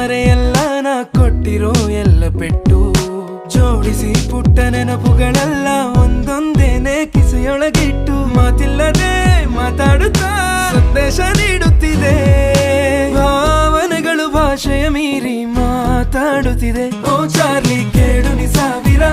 ಮರೆ ಎಲ್ಲ ನಾ ಕೊಟ್ಟಿರೋ ಎಲ್ಲ ಪೆಟ್ಟು ಜೋಡಿಸಿ ಪುಟ್ಟ ನೆನಪುಗಳೆಲ್ಲ ಒಂದೊಂದೇನೆ ಕಿಸೆಯೊಳಗಿಟ್ಟು ಮಾತಿಲ್ಲದೆ ಮಾತಾಡುತ್ತಾ ಸಂದೇಶ ನೀಡುತ್ತಿದೆ ಭಾವನೆಗಳು ಭಾಷೆಯ ಮೀರಿ ಮಾತಾಡುತ್ತಿದೆ ಓ ಚಾರ್ಲಿ ಕೇಳು ನಿ ಸಾವಿರ